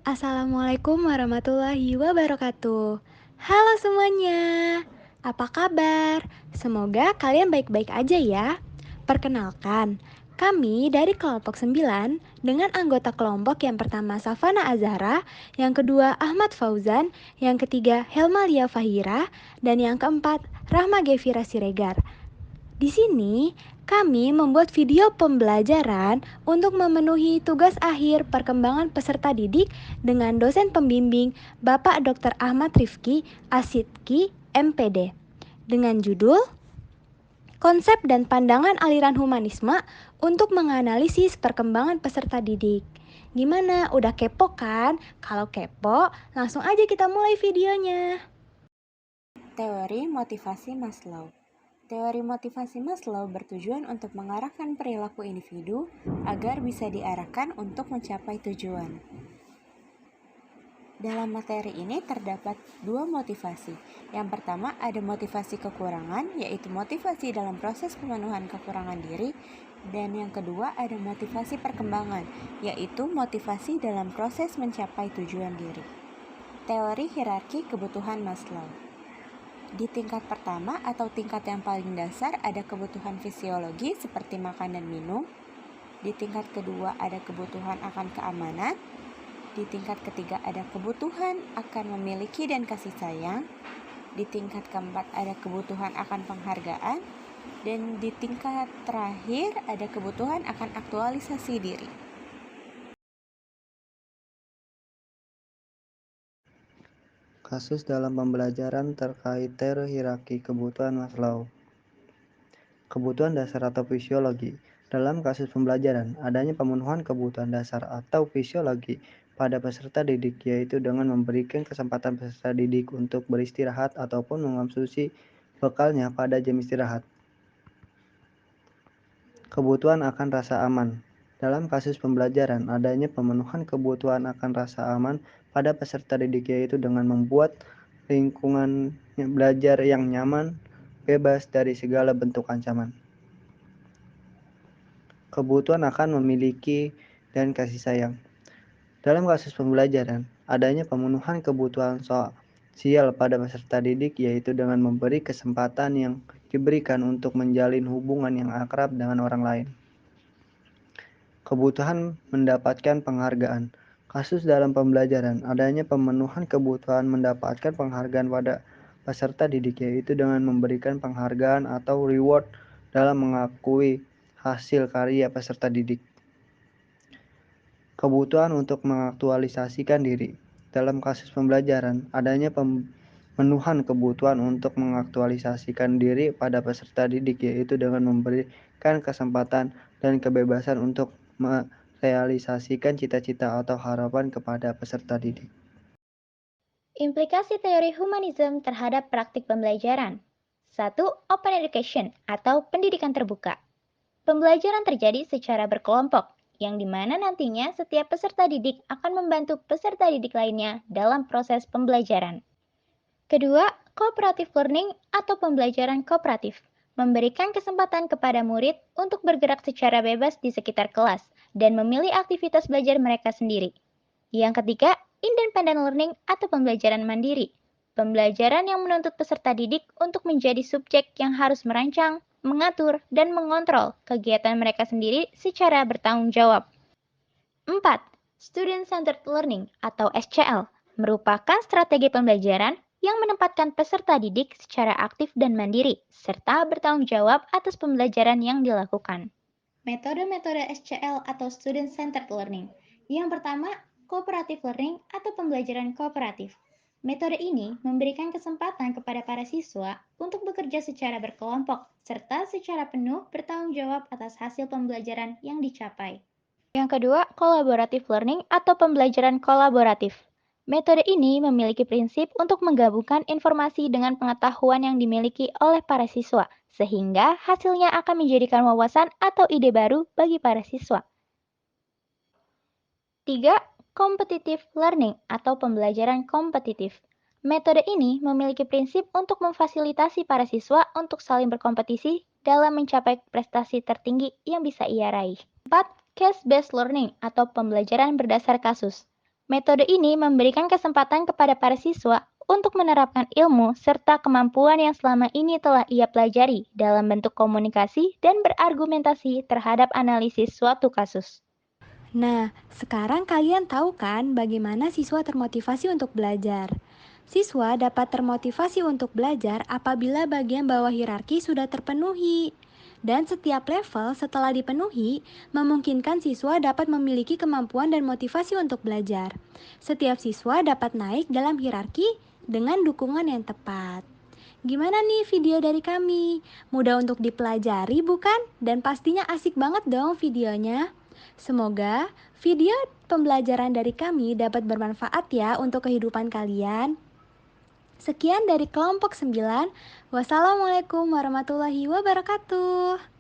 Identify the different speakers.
Speaker 1: Assalamualaikum warahmatullahi wabarakatuh. Halo semuanya, apa kabar? Semoga kalian baik-baik aja ya. Perkenalkan, kami dari kelompok 9 dengan anggota kelompok yang pertama Safana Azhara, yang kedua Ahmad Fauzan, yang ketiga Helmalia Fahira, dan yang keempat Rahma Gevira Siregar. Di sini, kami membuat video pembelajaran untuk memenuhi tugas akhir perkembangan peserta didik dengan dosen pembimbing Bapak Dr. Ahmad Rifki Asidki, MPD, dengan judul Konsep dan Pandangan Aliran Humanisme untuk menganalisis perkembangan peserta didik. Gimana? Udah kepo kan? Kalau kepo, langsung aja kita mulai videonya.
Speaker 2: Teori motivasi Maslow. Teori motivasi Maslow bertujuan untuk mengarahkan perilaku individu agar bisa diarahkan untuk mencapai tujuan. Dalam materi ini terdapat dua motivasi. Yang pertama ada motivasi kekurangan, yaitu motivasi dalam proses pemenuhan kekurangan diri. Dan yang kedua ada motivasi perkembangan, yaitu motivasi dalam proses mencapai tujuan diri. Teori hierarki kebutuhan Maslow. Di tingkat pertama atau tingkat yang paling dasar ada kebutuhan fisiologi seperti makan dan minum. Di tingkat kedua ada kebutuhan akan keamanan. Di tingkat ketiga ada kebutuhan akan memiliki dan kasih sayang. Di tingkat keempat ada kebutuhan akan penghargaan. Dan di tingkat terakhir ada kebutuhan akan aktualisasi diri.
Speaker 3: Kasus dalam pembelajaran terkait teori hierarki kebutuhan Maslow. Kebutuhan dasar atau fisiologi. Dalam kasus pembelajaran, adanya pemenuhan kebutuhan dasar atau fisiologi pada peserta didik, yaitu dengan memberikan kesempatan peserta didik untuk beristirahat ataupun mengonsumsi bekalnya pada jam istirahat. Kebutuhan akan rasa aman. Dalam kasus pembelajaran, adanya pemenuhan kebutuhan akan rasa aman pada peserta didik, yaitu dengan membuat lingkungan belajar yang nyaman, bebas dari segala bentuk ancaman. Kebutuhan akan memiliki dan kasih sayang. Dalam kasus pembelajaran, adanya pemenuhan kebutuhan sosial pada peserta didik, yaitu dengan memberi kesempatan yang diberikan untuk menjalin hubungan yang akrab dengan orang lain. Kebutuhan mendapatkan penghargaan. Kasus dalam pembelajaran, adanya pemenuhan kebutuhan mendapatkan penghargaan pada peserta didik, yaitu dengan memberikan penghargaan atau reward dalam mengakui hasil karya peserta didik. Kebutuhan untuk mengaktualisasikan diri. Dalam kasus pembelajaran, adanya pemenuhan kebutuhan untuk mengaktualisasikan diri pada peserta didik, yaitu dengan memberikan kesempatan dan kebebasan untuk merealisasikan cita-cita atau harapan kepada peserta didik.
Speaker 4: Implikasi teori humanisme terhadap praktik pembelajaran. 1. Open education atau pendidikan terbuka. Pembelajaran terjadi secara berkelompok, yang dimana nantinya setiap peserta didik akan membantu peserta didik lainnya dalam proses pembelajaran. Kedua, cooperative learning atau pembelajaran kooperatif, memberikan kesempatan kepada murid untuk bergerak secara bebas di sekitar kelas dan memilih aktivitas belajar mereka sendiri. Yang ketiga, independent learning atau pembelajaran mandiri, pembelajaran yang menuntut peserta didik untuk menjadi subjek yang harus merancang, mengatur, dan mengontrol kegiatan mereka sendiri secara bertanggung jawab. 4. Student-centered learning atau SCL merupakan strategi pembelajaran yang menempatkan peserta didik secara aktif dan mandiri, serta bertanggung jawab atas pembelajaran yang dilakukan. Metode-metode SCL atau Student-Centered Learning. Yang pertama, Cooperative Learning atau pembelajaran kooperatif. Metode ini memberikan kesempatan kepada para siswa untuk bekerja secara berkelompok, serta secara penuh bertanggung jawab atas hasil pembelajaran yang dicapai. Yang kedua, Collaborative Learning atau pembelajaran kolaboratif. Metode ini memiliki prinsip untuk menggabungkan informasi dengan pengetahuan yang dimiliki oleh para siswa, sehingga hasilnya akan menjadikan wawasan atau ide baru bagi para siswa. 3. Competitive Learning atau pembelajaran kompetitif. Metode ini memiliki prinsip untuk memfasilitasi para siswa untuk saling berkompetisi dalam mencapai prestasi tertinggi yang bisa ia raih. 4. Case-based learning atau pembelajaran berdasar kasus. Metode ini memberikan kesempatan kepada para siswa untuk menerapkan ilmu serta kemampuan yang selama ini telah ia pelajari dalam bentuk komunikasi dan berargumentasi terhadap analisis suatu kasus.
Speaker 1: Nah, sekarang kalian tahu kan bagaimana siswa termotivasi untuk belajar? Siswa dapat termotivasi untuk belajar apabila bagian bawah hierarki sudah terpenuhi. Dan setiap level setelah dipenuhi, memungkinkan siswa dapat memiliki kemampuan dan motivasi untuk belajar. Setiap siswa dapat naik dalam hierarki dengan dukungan yang tepat. Gimana nih video dari kami? Mudah untuk dipelajari bukan? Dan pastinya asik banget dong videonya. Semoga video pembelajaran dari kami dapat bermanfaat ya untuk kehidupan kalian. Sekian dari kelompok 9. Wassalamualaikum warahmatullahi wabarakatuh.